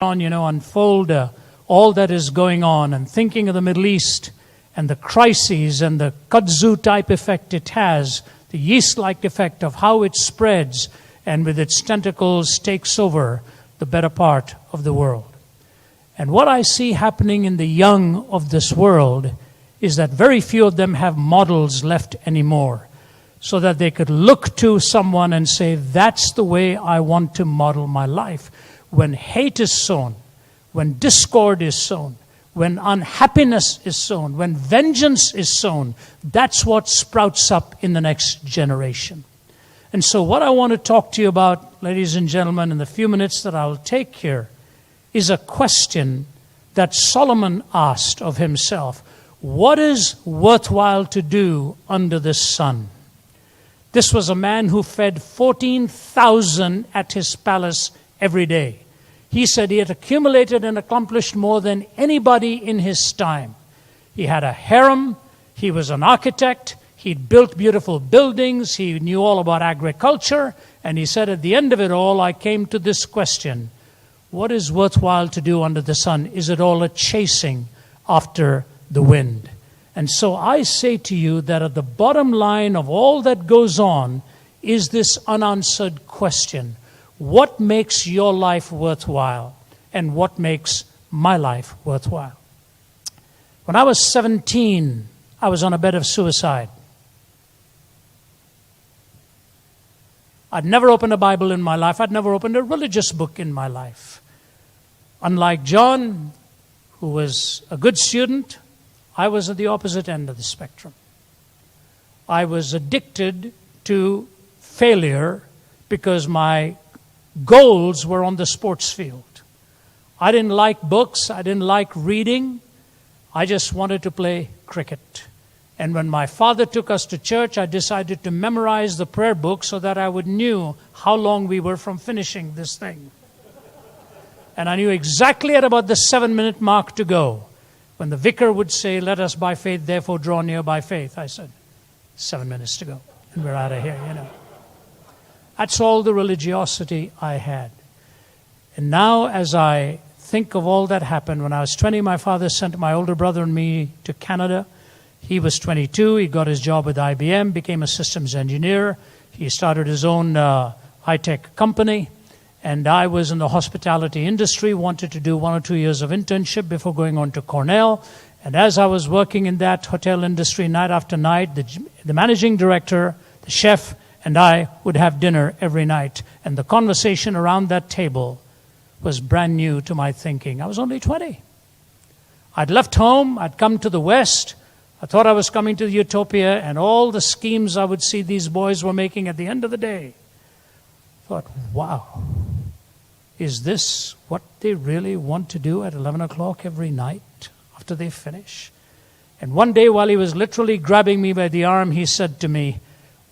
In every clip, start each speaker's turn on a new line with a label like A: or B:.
A: unfold all that is going on, and thinking of the Middle East and the crises and the kudzu type effect it has, the yeast-like effect of how it spreads and with its tentacles takes over the better part of the world. And what I see happening in the young of this world is that very few of them have models left anymore, so that they could look to someone and say, that's the way I want to model my life. When hate is sown, when discord is sown, when unhappiness is sown, when vengeance is sown, that's what sprouts up in the next generation. And so what I want to talk to you about, ladies and gentlemen, in the few minutes that I'll take here, is a question that Solomon asked of himself. What is worthwhile to do under the sun? This was a man who fed 14,000 at his palace every day. He said he had accumulated and accomplished more than anybody in his time. He had a harem. He was an architect. He'd built beautiful buildings. He knew all about agriculture. And he said at the end of it all, I came to this question. What is worthwhile to do under the sun? Is it all a chasing after the wind? And so I say to you that at the bottom line of all that goes on is this unanswered question. What makes your life worthwhile? And what makes my life worthwhile? When I was 17, I was on a bed of suicide. I'd never opened a Bible in my life. I'd never opened a religious book in my life. Unlike John, who was a good student, I was at the opposite end of the spectrum. I was addicted to failure because my goals were on the sports field. I didn't like books. I didn't like reading. I just wanted to play cricket. And when my father took us to church, I decided to memorize the prayer book so that I would know how long we were from finishing this thing. And I knew exactly at about the 7-minute mark to go. When the vicar would say, let us by faith therefore draw near by faith, I said, 7 minutes to go. And we're out of here, That's all the religiosity I had. And now as I think of all that happened, when I was 20, my father sent my older brother and me to Canada. He was 22. He got his job with IBM, became a systems engineer. He started his own high-tech company. And I was in the hospitality industry, wanted to do 1 or 2 years of internship before going on to Cornell. And as I was working in that hotel industry night after night, the managing director, the chef, and I would have dinner every night. And the conversation around that table was brand new to my thinking. I was only 20. I'd left home. I'd come to the West. I thought I was coming to the utopia, and all the schemes I would see these boys were making at the end of the day. I thought, wow, is this what they really want to do at 11 o'clock every night after they finish? And one day while he was literally grabbing me by the arm, he said to me,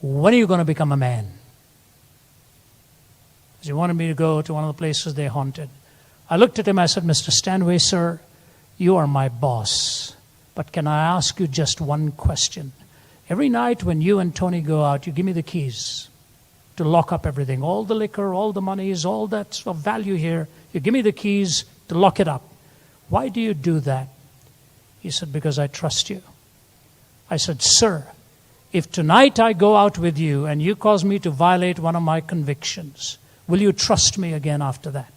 A: when are you going to become a man? Because he wanted me to go to one of the places they haunted. I looked at him, I said, Mr. Stanway, sir, you are my boss. But can I ask you just one question? Every night when you and Tony go out, you give me the keys to lock up everything. All the liquor, all the monies, all that's of value here. You give me the keys to lock it up. Why do you do that? He said, because I trust you. I said, sir, if tonight I go out with you and you cause me to violate one of my convictions, will you trust me again after that?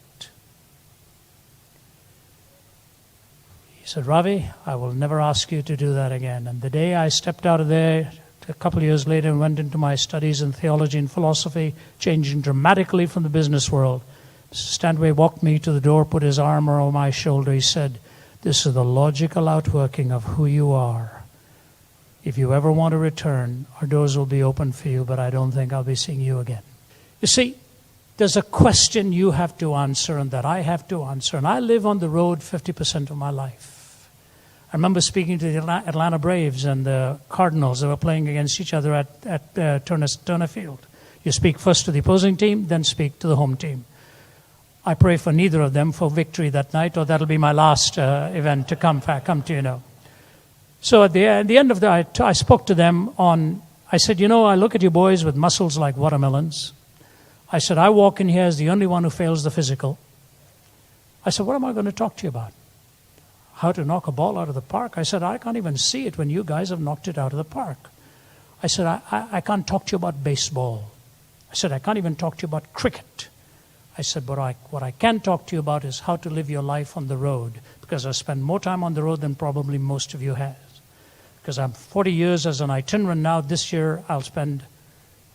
A: He said, Ravi, I will never ask you to do that again. And the day I stepped out of there, a couple of years later, and went into my studies in theology and philosophy, changing dramatically from the business world, Mr. Stanway walked me to the door, put his arm around my shoulder. He said, this is the logical outworking of who you are. If you ever want to return, our doors will be open for you, but I don't think I'll be seeing you again. You see, there's a question you have to answer and that I have to answer. And I live on the road 50% of my life. I remember speaking to the Atlanta Braves and the Cardinals that were playing against each other at Turner Field. You speak first to the opposing team, then speak to the home team. I pray for neither of them for victory that night, or that'll be my last event to come to. So at the end of the night, I spoke to them I said, I look at you boys with muscles like watermelons. I said, I walk in here as the only one who fails the physical. I said, what am I going to talk to you about? How to knock a ball out of the park? I said, I can't even see it when you guys have knocked it out of the park. I said, I can't talk to you about baseball. I said, I can't even talk to you about cricket. I said, but what I can talk to you about is how to live your life on the road, because I spend more time on the road than probably most of you have. Because I'm 40 years as an itinerant now. This year, I'll spend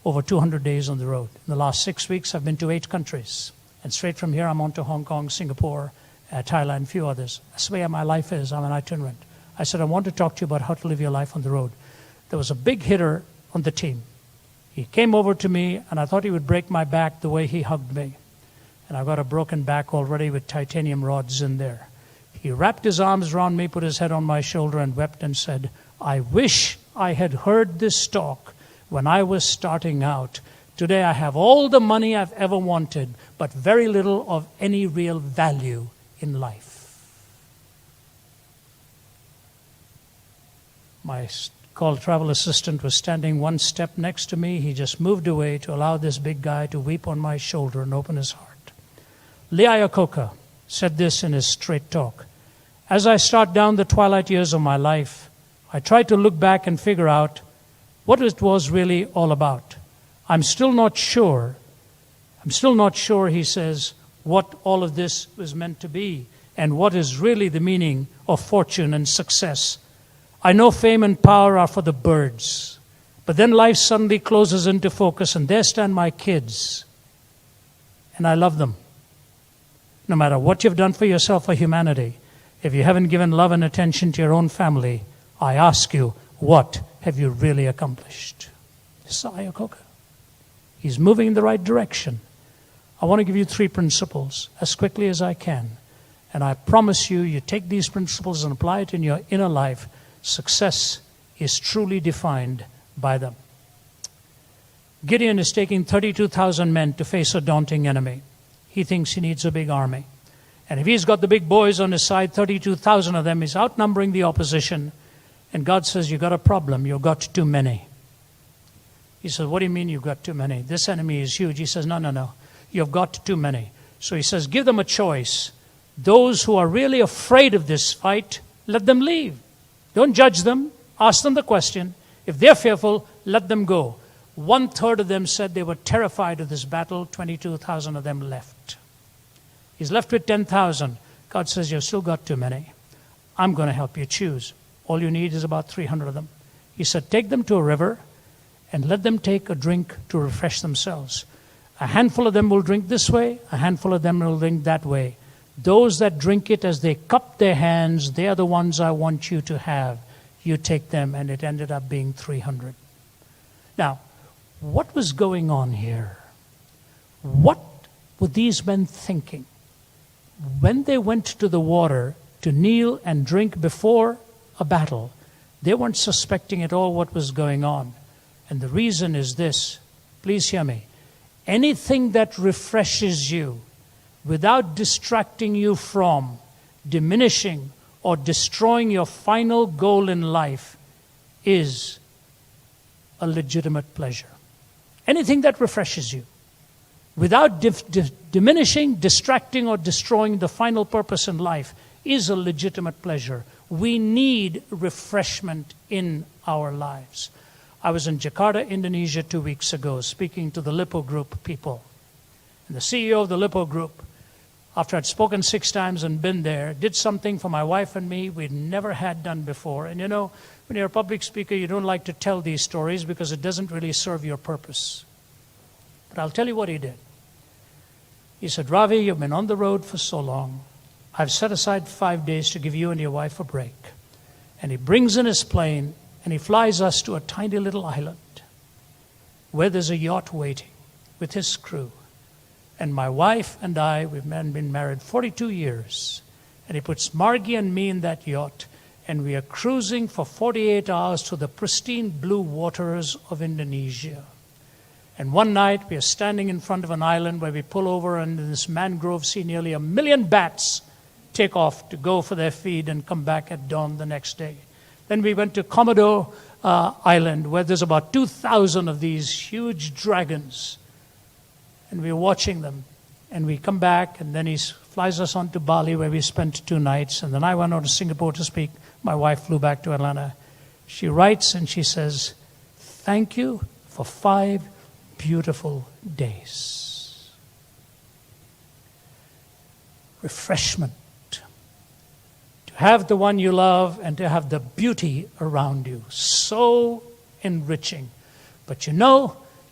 A: over 200 days on the road. In the last 6 weeks, I've been to 8 countries. And straight from here, I'm on to Hong Kong, Singapore, Thailand, a few others. That's the way my life is. I'm an itinerant. I said, I want to talk to you about how to live your life on the road. There was a big hitter on the team. He came over to me, and I thought he would break my back the way he hugged me. And I've got a broken back already with titanium rods in there. He wrapped his arms around me, put his head on my shoulder, and wept and said, I wish I had heard this talk when I was starting out. Today I have all the money I've ever wanted, but very little of any real value in life. My call travel assistant was standing one step next to me. He just moved away to allow this big guy to weep on my shoulder and open his heart. Lee Iacocca said this in his straight talk. As I start down the twilight years of my life, I try to look back and figure out what it was really all about. I'm still not sure, he says, what all of this was meant to be and what is really the meaning of fortune and success. I know fame and power are for the birds, but then life suddenly closes into focus, and there stand my kids, and I love them. No matter what you've done for yourself or humanity, if you haven't given love and attention to your own family, I ask you, what have you really accomplished? This is Iacocca. He's moving in the right direction. I want to give you 3 principles as quickly as I can. And I promise you, you take these principles and apply it in your inner life, success is truly defined by them. Gideon is taking 32,000 men to face a daunting enemy. He thinks he needs a big army. And if he's got the big boys on his side, 32,000 of them, he's outnumbering the opposition. And God says, you've got a problem. You've got too many. He says, what do you mean you've got too many? This enemy is huge. He says, no. You've got too many. So he says, give them a choice. Those who are really afraid of this fight, let them leave. Don't judge them. Ask them the question. If they're fearful, let them go. 1/3 of them said they were terrified of this battle. 22,000 of them left. He's left with 10,000. God says, you've still got too many. I'm going to help you choose. All you need is about 300 of them. He said, take them to a river and let them take a drink to refresh themselves. A handful of them will drink this way. A handful of them will drink that way. Those that drink it as they cup their hands, they are the ones I want you to have. You take them, and it ended up being 300. Now, what was going on here? What were these men thinking? When they went to the water to kneel and drink before a battle, they weren't suspecting at all what was going on. And the reason is this. Please hear me. Anything that refreshes you without distracting you from, diminishing, or destroying your final goal in life is a legitimate pleasure. Anything that refreshes you without diminishing, distracting, or destroying the final purpose in life is a legitimate pleasure. We need refreshment in our lives. I was in Jakarta, Indonesia 2 weeks ago speaking to the Lipo Group people. And the CEO of the Lipo Group, after I'd spoken 6 times and been there, did something for my wife and me we'd never had done before. And you know, when you're a public speaker, you don't like to tell these stories because it doesn't really serve your purpose. But I'll tell you what he did. He said, Ravi, you've been on the road for so long. I've set aside 5 days to give you and your wife a break. And he brings in his plane and he flies us to a tiny little island where there's a yacht waiting with his crew. And my wife and I, we've been married 42 years. And he puts Margie and me in that yacht. And we are cruising for 48 hours to the pristine blue waters of Indonesia. And one night we are standing in front of an island where we pull over, and in this mangrove see nearly 1 million bats take off to go for their feed and come back at dawn the next day. Then we went to Komodo Island, where there's about 2,000 of these huge dragons. And we're watching them. And we come back, and then he's flies us on to Bali, where we spent 2 nights, and then I went on to Singapore to speak. My wife flew back to Atlanta. She writes and she says, "Thank you for 5 beautiful days." Refreshment. To have the one you love and to have the beauty around you. So enriching. But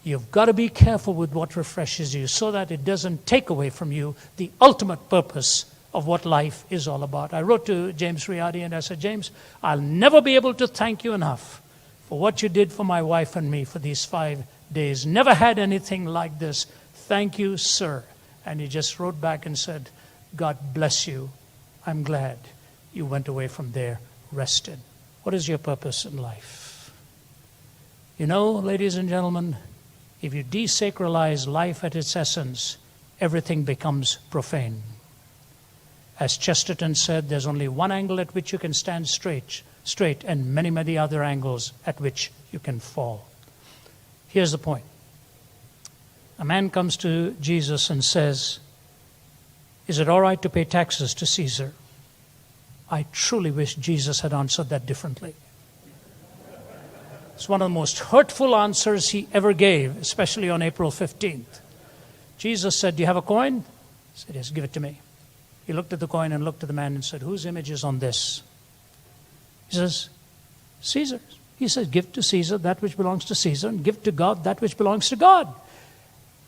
A: you've got to be careful with what refreshes you so that it doesn't take away from you the ultimate purpose of what life is all about. I wrote to James Riadi and I said, "James, I'll never be able to thank you enough for what you did for my wife and me for these 5 days. Never had anything like this. Thank you, sir." And he just wrote back and said, "God bless you. I'm glad you went away from there rested." What is your purpose in life? Ladies and gentlemen, if you desacralize life at its essence, everything becomes profane. As Chesterton said, there's only one angle at which you can stand straight, and many, many other angles at which you can fall. Here's the point. A man comes to Jesus and says, "Is it all right to pay taxes to Caesar?" I truly wish Jesus had answered that differently. It's one of the most hurtful answers he ever gave, especially on April 15th. Jesus said, "Do you have a coin?" He said, "Yes, give it to me." He looked at the coin and looked at the man and said, "Whose image is on this?" He says, "Caesar's." He says, "Give to Caesar that which belongs to Caesar, and give to God that which belongs to God."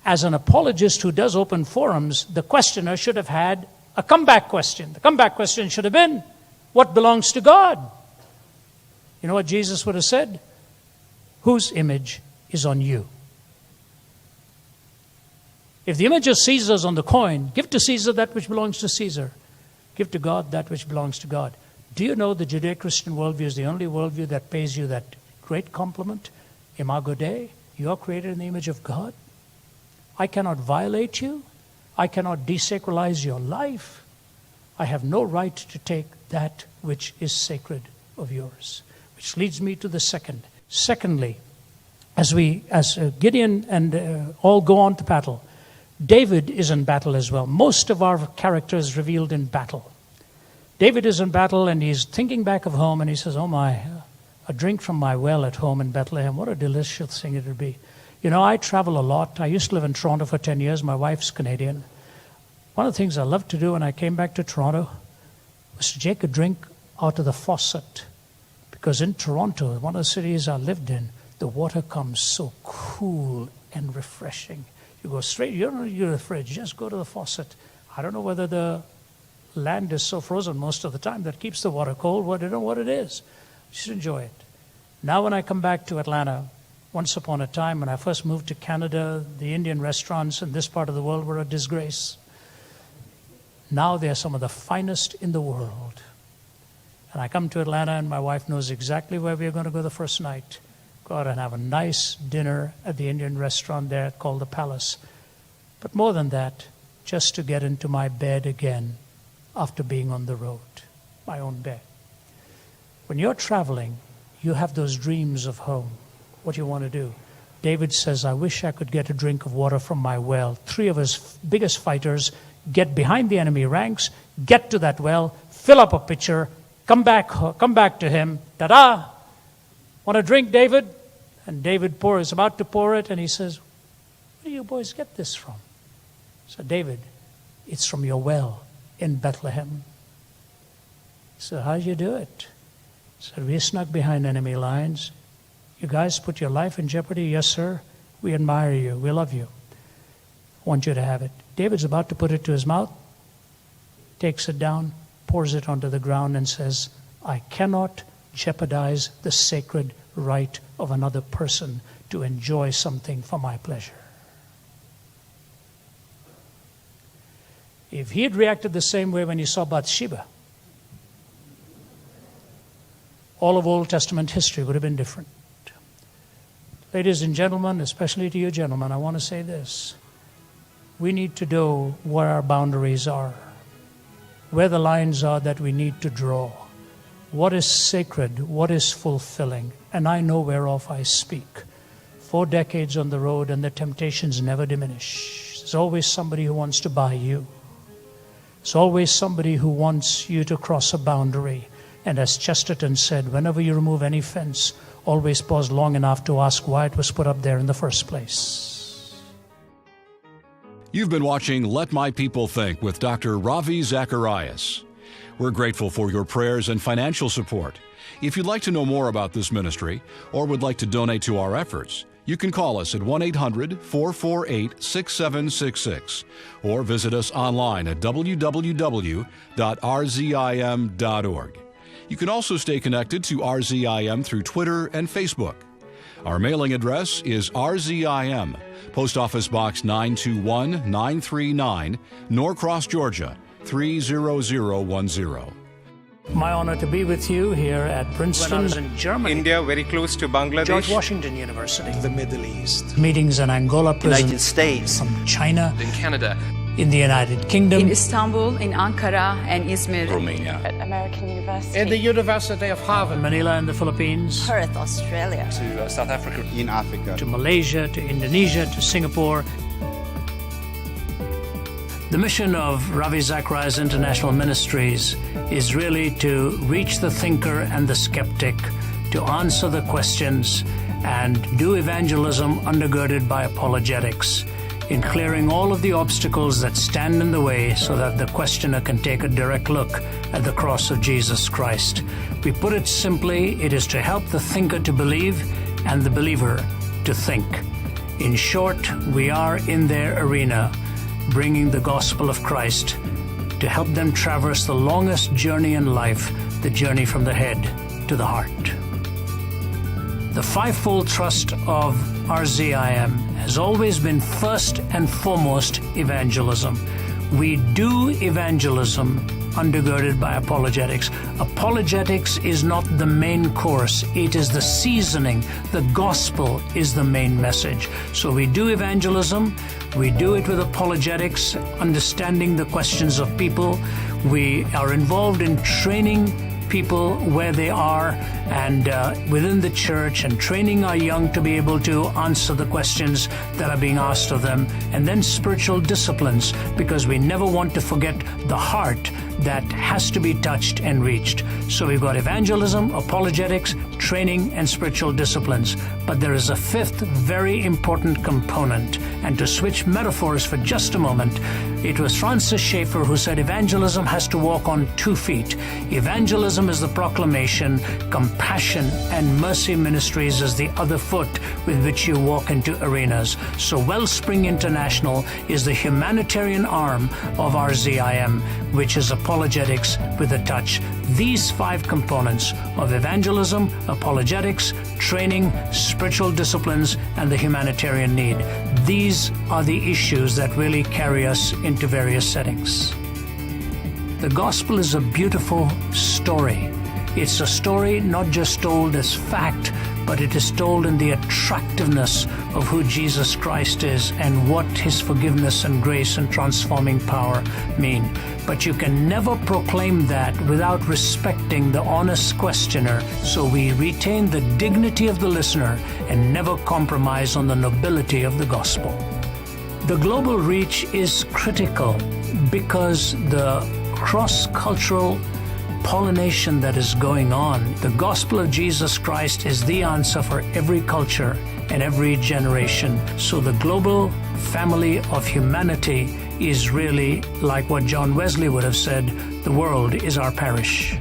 A: As an apologist who does open forums, the questioner should have had a comeback question. The comeback question should have been, what belongs to God? You know what Jesus would have said? Whose image is on you? If the image of Caesar is on the coin, give to Caesar that which belongs to Caesar. Give to God that which belongs to God. Do you know the Judeo-Christian worldview is the only worldview that pays you that great compliment? Imago Dei, you are created in the image of God. I cannot violate you. I cannot desacralize your life. I have no right to take that which is sacred of yours. Which leads me to the second. Secondly, as Gideon and all go on to battle, David is in battle as well. Most of our characters revealed in battle. David is in battle and he's thinking back of home and he says, "Oh my, a drink from my well at home in Bethlehem, what a delicious thing it would be." I travel a lot. I used to live in Toronto for 10 years. My wife's Canadian. One of the things I loved to do when I came back to Toronto was to take a drink out of the faucet. Because in Toronto, one of the cities I lived in, the water comes so cool and refreshing. You go straight, you don't need to go to the fridge, just go to the faucet. I don't know whether the land is so frozen most of the time that keeps the water cold. I don't know what it is. Just enjoy it. Now when I come back to Atlanta, once upon a time when I first moved to Canada, the Indian restaurants in this part of the world were a disgrace. Now they're some of the finest in the world. And I come to Atlanta and my wife knows exactly where we're going to go the first night. Go out and have a nice dinner at the Indian restaurant there called the Palace. But more than that, just to get into my bed again after being on the road, my own bed. When you're traveling, you have those dreams of home, what you want to do. David says, "I wish I could get a drink of water from my well." 3 of his biggest fighters get behind the enemy ranks, get to that well, fill up a pitcher, come back to him. Ta-da! Want a drink, David? And David is about to pour it, and he says, "Where do you boys get this from?" So David, "It's from your well in Bethlehem." So how did you do it? So we snuck behind enemy lines. "You guys put your life in jeopardy?" "Yes, sir. We admire you. We love you. Want you to have it." David's about to put it to his mouth, takes it down, pours it onto the ground and says, "I cannot jeopardize the sacred right of another person to enjoy something for my pleasure." If he had reacted the same way when he saw Bathsheba, all of Old Testament history would have been different. Ladies and gentlemen, especially to you gentlemen, I want to say this. We need to know where our boundaries are, where the lines are that we need to draw. What is sacred, what is fulfilling, and I know whereof I speak. 4 decades on the road and the temptations never diminish. There's always somebody who wants to buy you. There's always somebody who wants you to cross a boundary. And as Chesterton said, whenever you remove any fence, always pause long enough to ask why it was put up there in the first place.
B: You've been watching Let My People Think with Dr. Ravi Zacharias. We're grateful for your prayers and financial support. If you'd like to know more about this ministry or would like to donate to our efforts, you can call us at 1-800-448-6766 or visit us online at www.rzim.org. You can also stay connected to RZIM through Twitter and Facebook. Our mailing address is RZIM, Post Office Box 921-939, Norcross, Georgia, 30010.
A: My honor to be with you here at Princeton. When I was in Germany.
C: India, very close to Bangladesh.
A: George Washington University.
D: The Middle East.
A: Meetings in Angola prison.
E: United States.
A: From China.
F: In Canada.
A: In the United Kingdom.
G: In Istanbul, in Ankara and Izmir.
F: Romania.
G: At American University.
C: In the University of Harvard.
A: Manila in the Philippines.
G: Perth, Australia.
F: To South Africa.
D: In Africa.
A: To Malaysia, to Indonesia, to Singapore. The mission of Ravi Zacharias International Ministries is really to reach the thinker and the skeptic, to answer the questions, and do evangelism undergirded by apologetics, in clearing all of the obstacles that stand in the way so that the questioner can take a direct look at the cross of Jesus Christ. We put it simply, it is to help the thinker to believe and the believer to think. In short, we are in their arena, bringing the gospel of Christ to help them traverse the longest journey in life, the journey from the head to the heart. The fivefold thrust of RZIM has always been first and foremost evangelism. We do evangelism undergirded by apologetics. Apologetics is not the main course, it is the seasoning. The gospel is the main message. So we do evangelism, we do it with apologetics, understanding the questions of people. We are involved in training people where they are and within the church, and training our young to be able to answer the questions that are being asked of them. And then spiritual disciplines, because we never want to forget the heart that has to be touched and reached. So we've got evangelism, apologetics, training, and spiritual disciplines. But there is a fifth very important component. And to switch metaphors for just a moment, it was Francis Schaeffer who said evangelism has to walk on 2 feet. Evangelism is the proclamation, compassion and mercy ministries is the other foot with which you walk into arenas. So Wellspring International is the humanitarian arm of RZIM, which is apologetics with a touch. These 5 components of evangelism, apologetics, training, spiritual disciplines, and the humanitarian need. These are the issues that really carry us into various settings. The gospel is a beautiful story. It's a story not just told as fact, but it is told in the attractiveness of who Jesus Christ is and what his forgiveness and grace and transforming power mean. But you can never proclaim that without respecting the honest questioner, so we retain the dignity of the listener and never compromise on the nobility of the gospel. The global reach is critical because the cross-cultural pollination that is going on. The gospel of Jesus Christ is the answer for every culture and every generation. So the global family of humanity is really like what John Wesley would have said, the world is our parish.